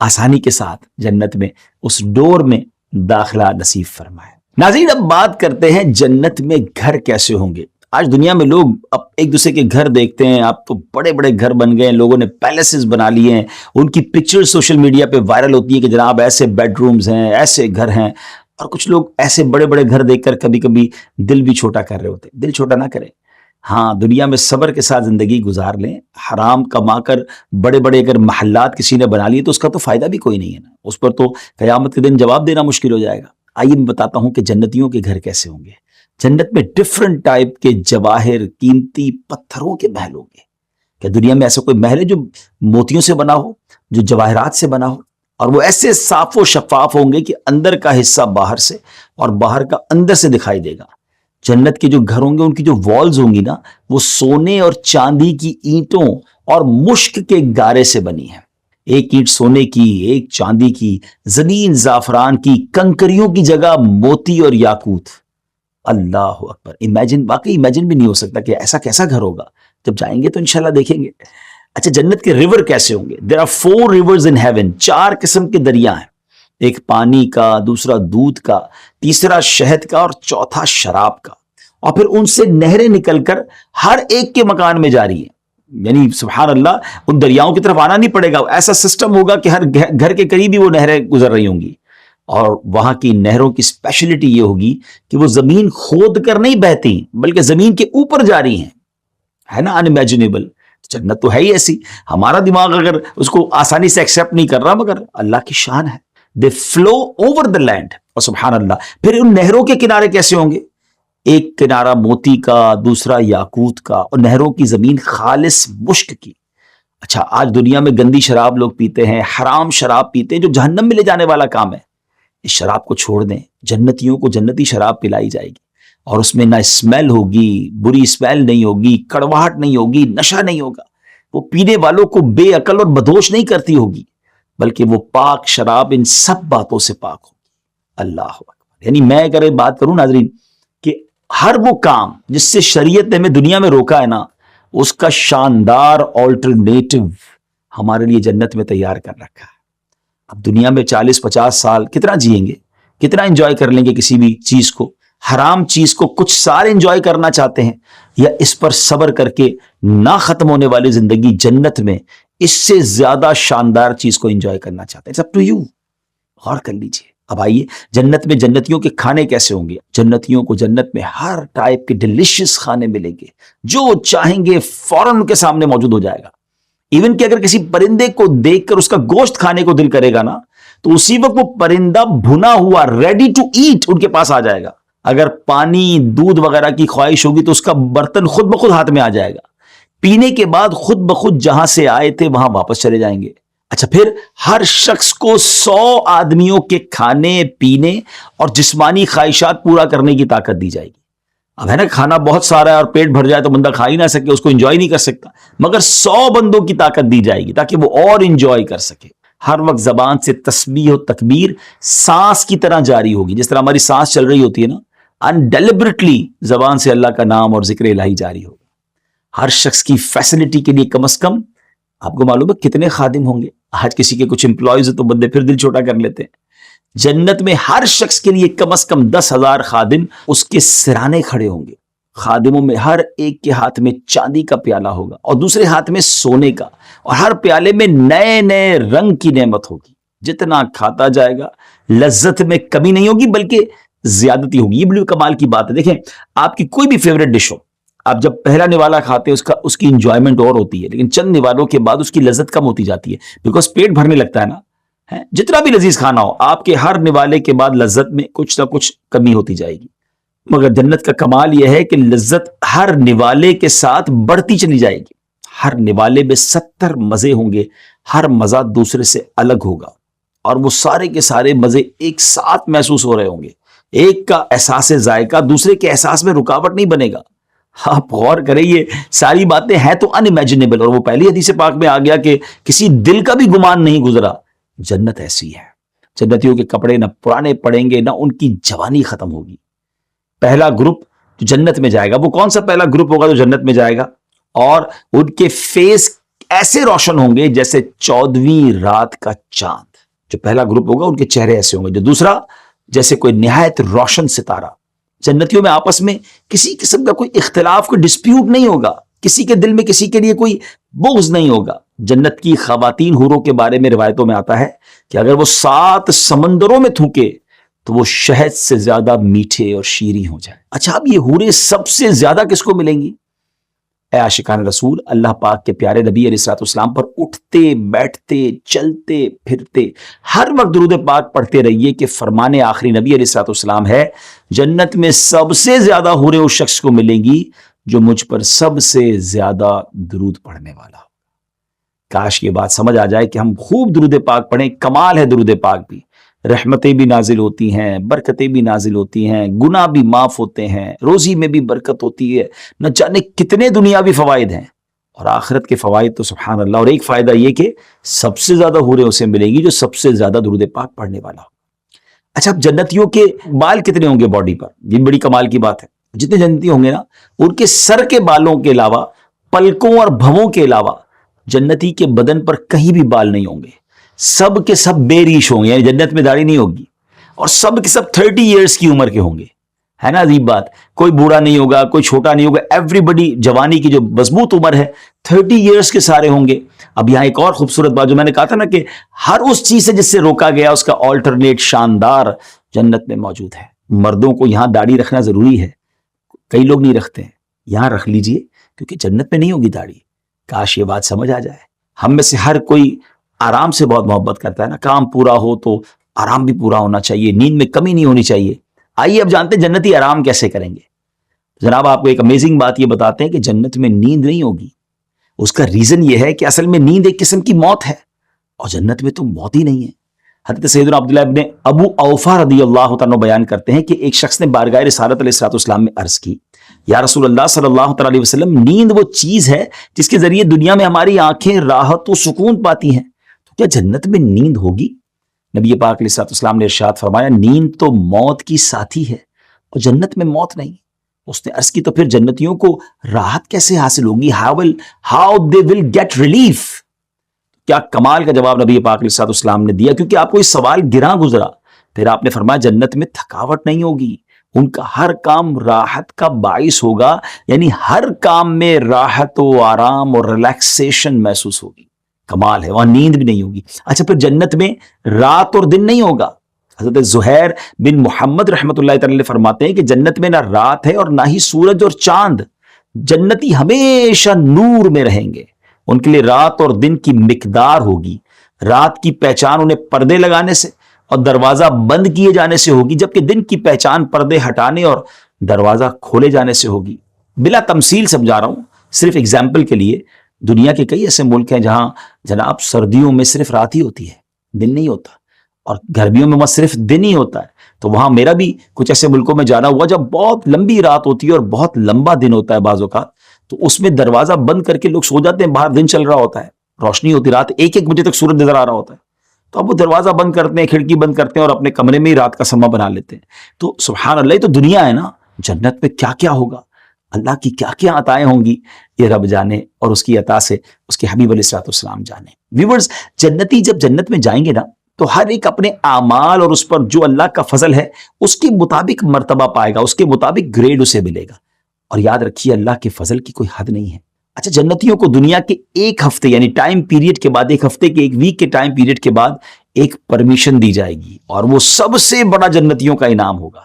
آسانی کے ساتھ جنت میں اس ڈور میں داخلہ نصیب فرمائے۔ ناظرین، اب بات کرتے ہیں جنت میں گھر کیسے ہوں گے۔ آج دنیا میں لوگ اب ایک دوسرے کے گھر دیکھتے ہیں، اب تو بڑے بڑے گھر بن گئے ہیں، لوگوں نے پیلیسز بنا لیے ہیں، ان کی پکچر سوشل میڈیا پہ وائرل ہوتی ہے کہ جناب ایسے بیڈ رومز ہیں، ایسے گھر ہیں، اور کچھ لوگ ایسے بڑے بڑے گھر دیکھ کر کبھی کبھی دل بھی چھوٹا کر رہے ہوتے ہیں۔ دل چھوٹا نہ کریں، ہاں دنیا میں صبر کے ساتھ زندگی گزار لیں۔ حرام کما کر بڑے بڑے اگر محلات کسی نے بنا لیے تو اس کا تو فائدہ بھی کوئی نہیں ہے نا، اس پر تو قیامت کے دن جواب دینا مشکل ہو جائے گا۔ آئیے میں بتاتا ہوں کہ جنتیوں کے گھر کیسے ہوں گے۔ جنت میں ڈفرنٹ ٹائپ کے جواہر، قیمتی پتھروں کے محل ہوں گے۔ کہ دنیا میں ایسا کوئی محل ہے جو موتیوں سے بنا ہو، جو جواہرات سے بنا ہو، اور وہ ایسے صاف و شفاف ہوں گے کہ اندر کا حصہ باہر سے اور باہر کا اندر سے دکھائی دے گا۔ جنت کے جو گھر ہوں گے ان کی جو والز ہوں گی نا، وہ سونے اور چاندی کی اینٹوں اور مشک کے گارے سے بنی ہیں۔ ایک اینٹ سونے کی، ایک چاندی کی، زمین زعفران کی، کنکریوں کی جگہ موتی اور یاقوت۔ اللہ اکبر، واقعی امیجن بھی نہیں ہو سکتا کہ ایسا کیسا گھر ہوگا۔ جب جائیں گے تو انشاءاللہ دیکھیں گے۔ اچھا، جنت کے ریور کیسے ہوں گے؟ there are 4 rivers in heaven، 4 قسم کے دریا ہیں، ایک پانی کا، دوسرا دودھ کا، تیسرا شہد کا، اور چوتھا شراب کا۔ اور پھر ان سے نہریں نکل کر ہر ایک کے مکان میں جاری ہیں۔ یعنی سبحان اللہ، ان دریاؤں کی طرف آنا نہیں پڑے گا، ایسا سسٹم ہوگا کہ ہر گھر کے قریب ہی وہ نہریں گزر رہی ہوں گی۔ اور وہاں کی نہروں کی اسپیشلٹی یہ ہوگی کہ وہ زمین کھود کر نہیں بہتی بلکہ زمین کے اوپر جاری ہیں۔ ہے نا انیمیجنیبل؟ جنت تو ہے ہی ایسی، ہمارا دماغ اگر اس کو آسانی سے ایکسیپٹ نہیں کر رہا، مگر اللہ کی شان ہے۔ دے فلو اوور دا لینڈ، اور سبحان اللہ۔ پھر ان نہروں کے کنارے کیسے ہوں گے؟ ایک کنارہ موتی کا، دوسرا یاقوت کا، اور نہروں کی زمین خالص مشک کی۔ اچھا، آج دنیا میں گندی شراب لوگ پیتے ہیں، حرام شراب پیتے ہیں، جو جہنم میں لے جانے والا کام ہے۔ اس شراب کو چھوڑ دیں، جنتیوں کو جنتی شراب پلائی جائے گی، اور اس میں نہ اسمیل ہوگی، بری اسمیل نہیں ہوگی، کڑواہٹ نہیں ہوگی، نشہ نہیں ہوگا۔ وہ پینے والوں کو بے عقل اور بدہوش نہیں کرتی ہوگی، بلکہ وہ پاک شراب ان سب باتوں سے پاک ہوگی۔ اللہ اکبر۔ یعنی میں اگر بات کروں ناظرین کہ ہر وہ کام جس سے شریعت نے ہمیں دنیا میں روکا ہے نا، اس کا شاندار آلٹرنیٹو ہمارے لیے جنت میں تیار کر رکھا ہے۔ اب دنیا میں 40-50 سال کتنا جئیں گے، کتنا انجوائے کر لیں گے کسی بھی چیز کو، حرام چیز کو کچھ سال انجوائے کرنا چاہتے ہیں، یا اس پر صبر کر کے نہ ختم ہونے والی زندگی جنت میں اس سے زیادہ شاندار چیز کو انجوائے کرنا چاہتے ہیں؟ اٹس اپ ٹو یو، غور کر لیجئے۔ اب آئیے جنت میں جنتیوں کے کھانے کیسے ہوں گے؟ جنتیوں کو جنت میں ہر ٹائپ کے ڈیلیشیس کھانے ملیں گے، جو چاہیں گے فوراً ان کے سامنے موجود ہو جائے گا۔ ایون کہ اگر کسی پرندے کو دیکھ کر اس کا گوشت کھانے کو دل کرے گا نا، تو اسی وقت وہ پرندہ بھنا ہوا ریڈی ٹو ایٹ ان کے پاس آ جائے گا۔ اگر پانی، دودھ وغیرہ کی خواہش ہوگی تو اس کا برتن خود بخود ہاتھ میں آ جائے گا، پینے کے بعد خود بخود جہاں سے آئے تھے وہاں واپس چلے جائیں گے۔ اچھا، پھر ہر شخص کو 100 آدمیوں کے کھانے پینے اور جسمانی خواہشات پورا کرنے کی طاقت دی جائے گی۔ اب ہے نا، کھانا بہت سارا ہے اور پیٹ بھر جائے تو بندہ کھا ہی نہ سکے، اس کو انجوائے نہیں کر سکتا، مگر 100 بندوں کی طاقت دی جائے گی تاکہ وہ اور انجوائے کر سکے۔ ہر وقت زبان سے تسبیح و تکبیر سانس کی طرح جاری ہوگی، جس طرح ہماری سانس چل رہی ہوتی ہے نا، انڈیلیبریٹلی زبان سے اللہ کا نام اور ذکر الہی جاری ہوگا۔ ہر شخص کی فیسلٹی کے لیے کم از کم، آپ کو معلوم ہے کتنے خادم ہوں گے؟ آج کسی کے کچھ امپلائیز تو بندے پھر دل چھوٹا کر لیتے ہیں۔ جنت میں ہر شخص کے لیے کم از کم 10,000 خادم اس کے سرانے کھڑے ہوں گے۔ خادموں میں ہر ایک کے ہاتھ میں چاندی کا پیالہ ہوگا اور دوسرے ہاتھ میں سونے کا، اور ہر پیالے میں نئے نئے رنگ کی نعمت ہوگی۔ جتنا کھاتا جائے گا لذت میں کمی نہیں ہوگی بلکہ زیادتی ہوگی۔ یہ بڑی کمال کی بات ہے۔ دیکھیں، آپ کی کوئی بھی فیوریٹ ڈش ہو، آپ جب پہلا نوالا کھاتے ہیں اس کی انجوائمنٹ اور ہوتی ہے، لیکن چند نوالوں کے بعد اس کی لذت کم ہوتی جاتی ہے، بیکاز پیٹ بھرنے لگتا ہے نا۔ جتنا بھی لذیذ کھانا ہو، آپ کے ہر نوالے کے بعد لذت میں کچھ نہ کچھ کمی ہوتی جائے گی، مگر جنت کا کمال یہ ہے کہ لذت ہر نوالے کے ساتھ بڑھتی چلی جائے گی۔ ہر نوالے میں 70 مزے ہوں گے، ہر مزہ دوسرے سے الگ ہوگا، اور وہ سارے کے سارے مزے ایک ساتھ محسوس ہو رہے ہوں گے۔ ایک کا احساس ذائقہ دوسرے کے احساس میں رکاوٹ نہیں بنے گا۔ آپ غور کریں، یہ ساری باتیں ہیں تو انیمیجنیبل، اور وہ پہلی حدیث پاک میں آ گیا کہ کسی دل کا بھی گمان نہیں گزرا۔ جنت ایسی ہے، جنتیوں کے کپڑے نہ پرانے پڑیں گے، نہ ان کی جوانی ختم ہوگی۔ پہلا گروپ جو جنت میں جائے گا، وہ کون سا پہلا گروپ ہوگا جو جنت میں جائے گا؟ اور ان کے فیس ایسے روشن ہوں گے جیسے 14ویں رات کا چاند۔ جو پہلا گروپ ہوگا ان کے چہرے ایسے ہوں گے. جو دوسرا جیسے کوئی نہایت روشن ستارہ. جنتیوں میں آپس میں کسی قسم کا کوئی اختلاف، کوئی ڈسپیوٹ نہیں ہوگا، کسی کے دل میں کسی کے لیے کوئی بغض نہیں ہوگا. جنت کی خواتین حوروں کے بارے میں روایتوں میں آتا ہے کہ اگر وہ 7 سمندروں میں تھوکے تو وہ شہد سے زیادہ میٹھے اور شیریں ہو جائیں. اچھا، اب یہ حوریں سب سے زیادہ کس کو ملیں گی؟ اے عاشقان رسول، اللہ پاک کے پیارے نبی علیہ الصلوۃ والسلام پر اٹھتے بیٹھتے چلتے پھرتے ہر وقت درود پاک پڑھتے رہیے کہ فرمان آخری نبی علیہ الصلوۃ والسلام ہے، جنت میں سب سے زیادہ حوریں اس شخص کو ملیں گی جو مجھ پر سب سے زیادہ درود پڑھنے والا ہو. کاش یہ بات سمجھ آ جائے کہ ہم خوب درود پاک پڑھیں. کمال ہے درود پاک بھی، رحمتیں بھی نازل ہوتی ہیں، برکتیں بھی نازل ہوتی ہیں، گناہ بھی معاف ہوتے ہیں، روزی میں بھی برکت ہوتی ہے، نہ جانے کتنے دنیاوی فوائد ہیں، اور آخرت کے فوائد تو سبحان اللہ. اور ایک فائدہ یہ کہ سب سے زیادہ حوریں اسے ملے گی جو سب سے زیادہ درود پاک پڑھنے والا ہو. اچھا، اب جنتیوں کے بال کتنے ہوں گے باڈی پر؟ یہ بڑی کمال کی بات ہے. جتنے جنتی ہوں گے نا، ان کے سر کے بالوں کے علاوہ، پلکوں اور بھووں کے علاوہ جنتی کے بدن پر کہیں بھی بال نہیں ہوں گے. سب کے سب بے ریش ہوں گے، یعنی جنت میں داڑھی نہیں ہوگی، اور سب کے سب 30 ایئرس کی عمر کے ہوں گے. ہے نا عجیب بات؟ کوئی بوڑھا نہیں ہوگا، کوئی چھوٹا نہیں ہوگا. ایوری بڈی جوانی کی جو مضبوط عمر ہے 30 ایئرس کے سارے ہوں گے. اب یہاں ایک اور خوبصورت بات جو میں نے کہا تھا نا کہ ہر اس چیز سے جس سے روکا گیا اس کا آلٹرنیٹ شاندار جنت میں موجود ہے. مردوں کو یہاں داڑھی رکھنا ضروری ہے، کئی لوگ نہیں رکھتے ہیں، یہاں رکھ لیجئے کیونکہ جنت میں نہیں ہوگی داڑھی. کاش یہ بات سمجھ آ جائے. ہم میں سے ہر کوئی آرام سے بہت محبت کرتا ہے نا، کام پورا ہو تو آرام بھی پورا ہونا چاہیے، نیند میں کمی نہیں ہونی چاہیے. آئیے اب جانتے ہیں جنتی آرام کیسے کریں گے. جناب آپ کو ایک امیزنگ بات یہ بتاتے ہیں کہ جنت میں نیند نہیں ہوگی. اس کا ریزن یہ ہے کہ اصل میں نیند ایک قسم کی موت ہے، اور جنت میں تو موت ہی نہیں ہے. حضرت سیدنا عبداللہ ابن ابو اوفا رضی اللہ تعالیٰ بیان کرتے ہیں کہ ایک شخص نے بارگاہ رسالت علیہ الصلوۃ والسلام میں عرض کی، یا رسول اللہ صلی اللہ تعالیٰ علیہ وسلم، نیند وہ چیز ہے جس کے ذریعے دنیا میں ہماری آنکھیں راحت و سکون پاتی ہیں، تو کیا جنت میں نیند ہوگی؟ نبی پاک علیہ الصلوۃ والسلام نے ارشاد فرمایا، نیند تو موت کی ساتھی ہے اور جنت میں موت نہیں. اس نے عرض کی تو پھر جنتیوں کو راحت کیسے حاصل ہوگی؟ how they will get relief. کیا کمال کا جواب نبی پاک علیہ الصلوۃ والسلام نے دیا، کیونکہ آپ کو یہ سوال گراں گزرا. پھر آپ نے فرمایا جنت میں تھکاوٹ نہیں ہوگی، ان کا ہر کام راحت کا باعث ہوگا، یعنی ہر کام میں راحت و آرام اور ریلیکسیشن محسوس ہوگی. کمال ہے، وہاں نیند بھی نہیں ہوگی. اچھا، پھر جنت میں رات اور دن نہیں ہوگا. حضرت زہیر بن محمد رحمۃ اللہ تعالی فرماتے ہیں کہ جنت میں نہ رات ہے اور نہ ہی سورج اور چاند. جنتی ہمیشہ نور میں رہیں گے. ان کے لیے رات اور دن کی مقدار ہوگی. رات کی پہچان انہیں پردے لگانے سے اور دروازہ بند کیے جانے سے ہوگی، جبکہ دن کی پہچان پردے ہٹانے اور دروازہ کھولے جانے سے ہوگی. بلا تمثیل سمجھا رہا ہوں، صرف اگزامپل کے لیے. دنیا کے کئی ایسے ملک ہیں جہاں جناب سردیوں میں صرف رات ہی ہوتی ہے، دن نہیں ہوتا، اور گرمیوں میں وہاں صرف دن ہی ہوتا ہے. تو وہاں میرا بھی کچھ ایسے ملکوں میں جانا ہوا جب بہت لمبی رات ہوتی ہے اور بہت لمبا دن ہوتا ہے بعض اوقات، تو اس میں دروازہ بند کر کے لوگ سو جاتے ہیں. باہر دن چل رہا ہوتا ہے، روشنی ہوتی، رات 1-1 بجے تک سورج نظر آ رہا ہوتا ہے، تو اب وہ دروازہ بند کرتے ہیں، کھڑکی بند کرتے ہیں اور اپنے کمرے میں ہی رات کا سما بنا لیتے ہیں. تو سبحان اللہ، یہ تو دنیا ہے نا. جنت میں کیا کیا ہوگا، اللہ کی کیا کیا عطائیں ہوں گی، یہ رب جانے، اور اس کی عطا سے اس کے حبیب علیہ الصلوۃ والسلام جانے. ویورز، جنتی جب جنت میں جائیں گے نا تو ہر ایک اپنے اعمال اور اس پر جو اللہ کا فضل ہے اس کے مطابق مرتبہ پائے گا، اس کے مطابق گریڈ اسے ملے گا. اور یاد رکھیے اللہ کے فضل کی کوئی حد نہیں ہے. اچھا، جنتیوں کو دنیا کے 1 ہفتے یعنی ٹائم پیریڈ کے بعد، 1 ہفتے کے 1 ویک کے ٹائم پیریڈ کے بعد ایک پرمیشن دی جائے گی، اور وہ سب سے بڑا جنتیوں کا انعام ہوگا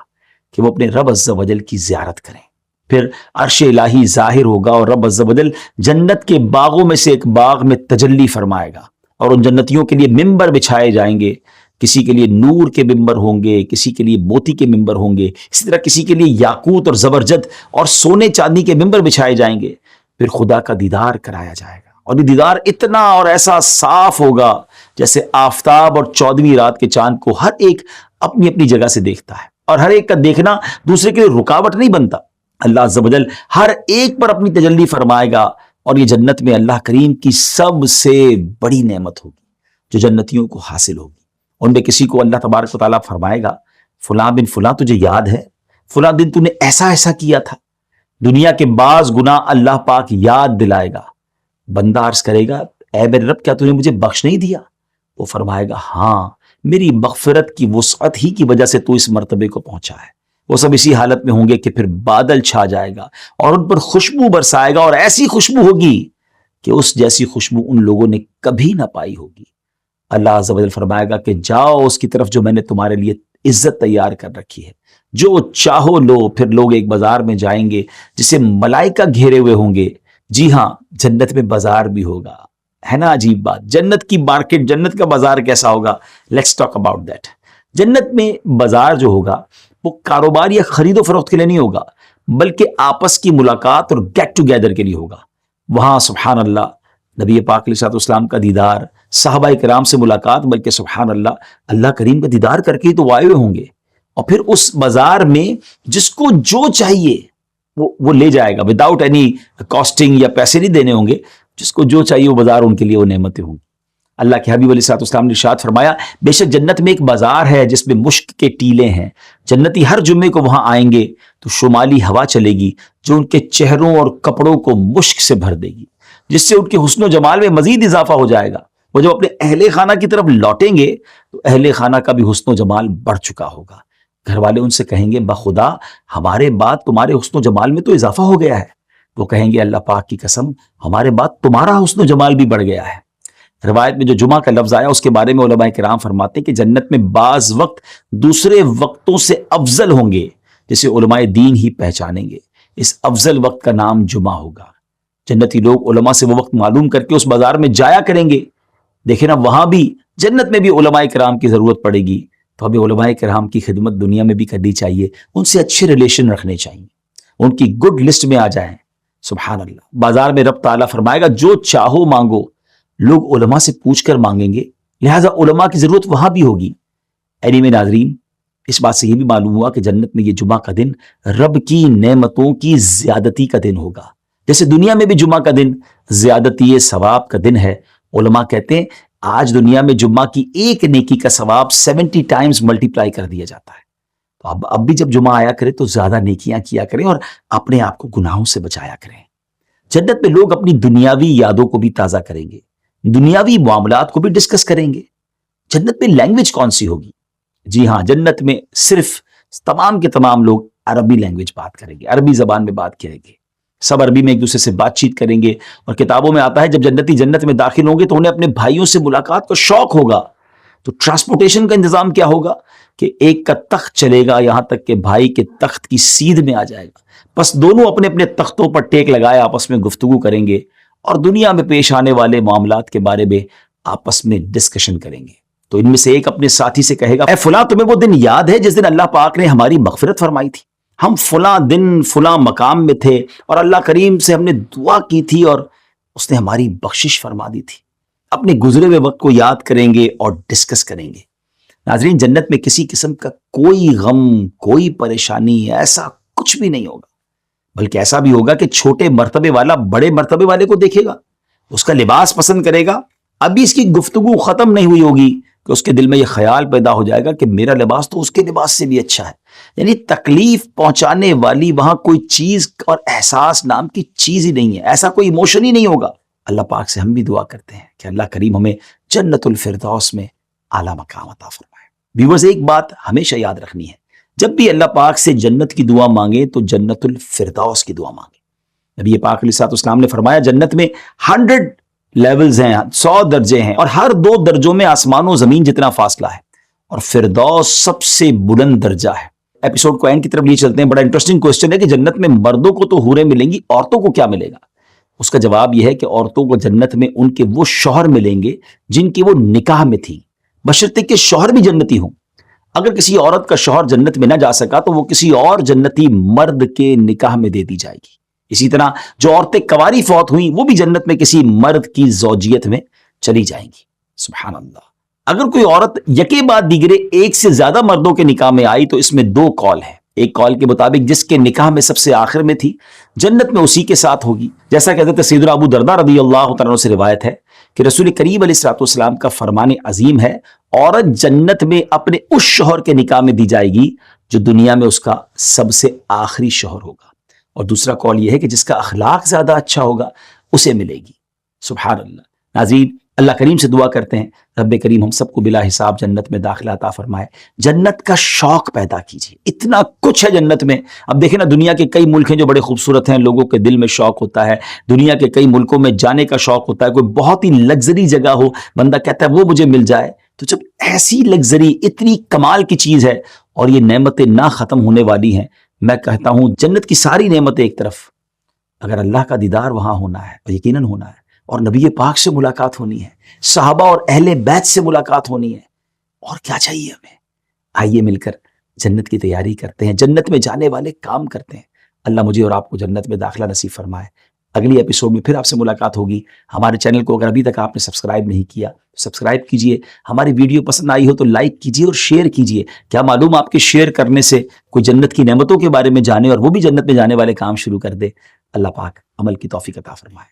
کہ وہ اپنے رب عز و جل کی زیارت کریں. پھر عرش الہی ظاہر ہوگا اور رب عز و جل جنت کے باغوں میں سے ایک باغ میں تجلی فرمائے گا، اور ان جنتیوں کے لیے ممبر بچھائے جائیں گے. کسی کے لیے نور کے ممبر ہوں گے، کسی کے لیے موتی کے ممبر ہوں گے، اسی طرح کسی کے لیے یاقوت اور زبرجد اور سونے چاندی کے ممبر بچھائے جائیں گے. پھر خدا کا دیدار کرایا جائے گا، اور یہ دیدار اتنا اور ایسا صاف ہوگا جیسے آفتاب اور 14ویں رات کے چاند کو ہر ایک اپنی اپنی جگہ سے دیکھتا ہے، اور ہر ایک کا دیکھنا دوسرے کے لیے رکاوٹ نہیں بنتا. اللہ عز و جل ہر ایک پر اپنی تجلی فرمائے گا، اور یہ جنت میں اللہ کریم کی سب سے بڑی نعمت ہوگی جو جنتیوں کو حاصل ہوگی. ان میں کسی کو اللہ تبارک و تعالیٰ فرمائے گا، فلاں بن فلاں تجھے یاد ہے، فلاں دن تو نے ایسا ایسا کیا تھا. دنیا کے بعض گناہ اللہ پاک یاد دلائے گا. بندہ عرض کرے گا، اے میرے رب کیا تو نے مجھے بخش نہیں دیا؟ وہ فرمائے گا، ہاں میری مغفرت کی وسعت ہی کی وجہ سے تو اس مرتبے کو پہنچا ہے۔ وہ سب اسی حالت میں ہوں گے کہ پھر بادل چھا جائے گا اور ان پر خوشبو برسائے گا، اور ایسی خوشبو ہوگی کہ اس جیسی خوشبو ان لوگوں نے کبھی نہ پائی ہوگی۔ اللہ عز و جل فرمائے گا کہ جاؤ اس کی طرف جو میں نے تمہارے لیے عزت تیار کر رکھی ہے، جو چاہو لو۔ پھر لوگ ایک بازار میں جائیں گے جسے ملائکہ گھیرے ہوئے ہوں گے۔ جی ہاں، جنت میں بازار بھی ہوگا، ہے نا عجیب بات؟ جنت کی مارکیٹ، جنت کا بازار کیسا ہوگا؟ Let's talk about that. جنت میں بازار جو ہوگا وہ کاروبار یا خرید و فروخت کے لیے نہیں ہوگا، بلکہ آپس کی ملاقات اور گیٹ ٹوگیدر کے لیے ہوگا۔ وہاں سبحان اللہ نبی پاک علیہ الصلوۃ والسلام کا دیدار، صحابہ کرام سے ملاقات، بلکہ سبحان اللہ اللہ کریم کا دیدار کر کے ہی تو آئے ہوئے ہوں گے۔ اور پھر اس بازار میں جس کو جو چاہیے وہ لے جائے گا، وداؤٹ اینی کاسٹنگ، یا پیسے نہیں دینے ہوں گے، جس کو جو چاہیے وہ بازار ان کے لیے وہ نعمتیں ہوں گی۔ اللہ کے حبیب علیہ الصلوۃ والسلام نے ارشاد فرمایا، بے شک جنت میں ایک بازار ہے جس میں مشک کے ٹیلے ہیں، جنتی ہر جمعے کو وہاں آئیں گے تو شمالی ہوا چلے گی جو ان کے چہروں اور کپڑوں کو مشک سے بھر دے گی، جس سے ان کے حسن و جمال میں مزید اضافہ ہو جائے گا۔ وہ جب اپنے اہل خانہ کی طرف لوٹیں گے تو اہل خانہ کا بھی حسن و جمال بڑھ چکا ہوگا۔ گھر والے ان سے کہیں گے، بخدا ہمارے بعد تمہارے حسن و جمال میں تو اضافہ ہو گیا ہے۔ وہ کہیں گے، اللہ پاک کی قسم ہمارے بعد تمہارا حسن و جمال بھی بڑھ گیا ہے۔ روایت میں جو جمعہ کا لفظ آیا اس کے بارے میں علماء کرام فرماتے ہیں کہ جنت میں بعض وقت دوسرے وقتوں سے افضل ہوں گے، جسے علماء دین ہی پہچانیں گے۔ اس افضل وقت کا نام جمعہ ہوگا۔ جنتی لوگ علماء سے وہ وقت معلوم کر کے اس بازار میں جایا کریں گے۔ دیکھیں نا، وہاں بھی جنت میں بھی علماء کرام کی ضرورت پڑے گی، تو ہمیں علماء کرام کی خدمت دنیا میں بھی کرنی چاہیے، ان سے اچھے ریلیشن رکھنے چاہیے، ان کی گڈ لسٹ میں آ جائیں۔ سبحان اللہ۔ بازار میں رب تعالیٰ فرمائے گا، جو چاہو مانگو۔ لوگ علماء سے پوچھ کر مانگیں گے، لہٰذا علماء کی ضرورت وہاں بھی ہوگی۔ اینی میں ناظرین، اس بات سے یہ بھی معلوم ہوا کہ جنت میں یہ جمعہ کا دن رب کی نعمتوں کی زیادتی کا دن ہوگا۔ جیسے دنیا میں بھی جمعہ کا دن زیادتی ثواب کا دن ہے، علماء کہتے ہیں آج دنیا میں جمعہ کی ایک نیکی کا ثواب 70 ٹائمز ملٹیپلائی کر دیا جاتا ہے۔ تو اب بھی جب جمعہ آیا کرے تو زیادہ نیکیاں کیا کریں اور اپنے آپ کو گناہوں سے بچایا کریں۔ جنت میں لوگ اپنی دنیاوی یادوں کو بھی تازہ کریں گے، دنیاوی معاملات کو بھی ڈسکس کریں گے۔ جنت میں لینگویج کون سی ہوگی؟ جی ہاں، جنت میں صرف تمام کے تمام لوگ عربی لینگویج بات کریں گے، عربی زبان میں بات کریں گے، سب عربی میں ایک دوسرے سے بات چیت کریں گے۔ اور کتابوں میں آتا ہے جب جنتی جنت میں داخل ہوں گے تو انہیں اپنے بھائیوں سے ملاقات کا شوق ہوگا۔ تو ٹرانسپورٹیشن کا انتظام کیا ہوگا کہ ایک کا تخت چلے گا یہاں تک کہ بھائی کے تخت کی سیدھ میں آ جائے گا، بس دونوں اپنے اپنے تختوں پر ٹیک لگائے آپس میں گفتگو کریں گے اور دنیا میں پیش آنے والے معاملات کے بارے میں آپس میں ڈسکشن کریں گے۔ تو ان میں سے ایک اپنے ساتھی سے کہے گا، اے فلاں تمہیں وہ دن یاد ہے جس دن اللہ پاک نے ہماری مغفرت فرمائی تھی؟ ہم فلاں دن فلاں مقام میں تھے اور اللہ کریم سے ہم نے دعا کی تھی اور اس نے ہماری بخشش فرما دی تھی۔ اپنے گزرے ہوئے وقت کو یاد کریں گے اور ڈسکس کریں گے۔ ناظرین، جنت میں کسی قسم کا کوئی غم، کوئی پریشانی، ایسا کچھ بھی نہیں ہوگا، بلکہ ایسا بھی ہوگا کہ چھوٹے مرتبے والا بڑے مرتبے والے کو دیکھے گا، اس کا لباس پسند کرے گا۔ ابھی اس کی گفتگو ختم نہیں ہوئی ہوگی کہ اس کے دل میں یہ خیال پیدا ہو جائے گا کہ میرا لباس تو اس کے لباس سے بھی اچھا ہے۔ یعنی تکلیف پہنچانے والی وہاں کوئی چیز اور احساس نام کی چیز ہی نہیں ہے، ایسا کوئی ایموشن ہی نہیں ہوگا۔ اللہ پاک سے ہم بھی دعا کرتے ہیں کہ اللہ کریم ہمیں جنت الفردوس میں اعلیٰ مقام عطا فرمائے۔ ویورز، ایک بات ہمیشہ یاد رکھنی ہے، جب بھی اللہ پاک سے جنت کی دعا مانگے تو جنت الفردوس کی دعا مانگے۔ نبی پاک علیہ الصلوۃ والسلام نے فرمایا، جنت میں 100 لیولز ہیں، 100 درجے ہیں، اور ہر 2 درجوں میں آسمان و زمین جتنا فاصلہ ہے، اور فردوس سب سے بلند درجہ ہے۔ ایپیسوڈ کو اینڈ کی طرف لیے چلتے ہیں۔ بڑا انٹرسٹنگ کوسچن ہے کہ جنت میں مردوں کو تو حوریں ملیں گی، عورتوں کو کیا ملے گا؟ اس کا جواب یہ ہے کہ عورتوں کو جنت میں ان کے وہ شوہر ملیں گے جن کی وہ نکاح میں تھی، بشرطے کہ شوہر بھی جنتی ہوں۔ اگر کسی عورت کا شوہر جنت میں نہ جا سکا تو وہ کسی اور جنتی مرد کے نکاح میں دے دی جائے گی۔ اسی طرح جو عورتیں کنواری فوت ہوئیں وہ بھی جنت میں کسی مرد کی زوجیت میں چلی جائیں گی۔ سبحان اللہ۔ اگر کوئی عورت یکے بعد دیگرے ایک سے زیادہ مردوں کے نکاح میں آئی تو اس میں 2 قول ہیں۔ ایک قول کے مطابق جس کے نکاح میں سب سے آخر میں تھی جنت میں اسی کے ساتھ ہوگی، جیسا کہ حضرت سیدنا ابو درداء رضی اللہ تعالیٰ عنہ سے روایت ہے کہ رسول کریم علیہ الصلوۃ والسلام کا فرمان عظیم ہے، عورت جنت میں اپنے اس شوہر کے نکاح میں دی جائے گی جو دنیا میں اس کا سب سے آخری شوہر ہوگا، اور دوسرا قول یہ ہے کہ جس کا اخلاق زیادہ اچھا ہوگا اسے ملے گی۔ سبحان اللہ۔ ناظرین، اللہ کریم سے دعا کرتے ہیں رب کریم ہم سب کو بلا حساب جنت میں داخلہ عطا فرمائے. جنت کا شوق پیدا کیجیے. اتنا کچھ ہے جنت میں. اب دیکھیں نا, دنیا کے کئی ملک ہیں جو بڑے خوبصورت ہیں, لوگوں کے دل میں شوق ہوتا ہے, دنیا کے کئی ملکوں میں جانے کا شوق ہوتا ہے, کوئی بہت ہی لگژری جگہ ہو, بندہ کہتا ہے وہ مجھے مل جائے. تو جب ایسی لگژری اتنی کمال کی چیز ہے اور یہ نعمتیں نہ ختم ہونے والی ہیں, میں کہتا ہوں جنت کی ساری نعمتیں ایک طرف, اگر اللہ کا دیدار وہاں ہونا ہے اور یقیناً ہونا ہے, اور نبی پاک سے ملاقات ہونی ہے, صحابہ اور اہل بیت سے ملاقات ہونی ہے, اور کیا چاہیے ہمیں؟ آئیے مل کر جنت کی تیاری کرتے ہیں, جنت میں جانے والے کام کرتے ہیں. اللہ مجھے اور آپ کو جنت میں داخلہ نصیب فرمائے. اگلی ایپیسوڈ میں پھر آپ سے ملاقات ہوگی. ہمارے چینل کو اگر ابھی تک آپ نے سبسکرائب نہیں کیا تو سبسکرائب کیجئے. ہماری ویڈیو پسند آئی ہو تو لائک کیجئے اور شیئر کیجئے. کیا معلوم آپ کے شیئر کرنے سے کوئی جنت کی نعمتوں کے بارے میں جانے اور وہ بھی جنت میں جانے والے کام شروع کر دے. اللہ پاک عمل کی توفیق عطا فرمائے.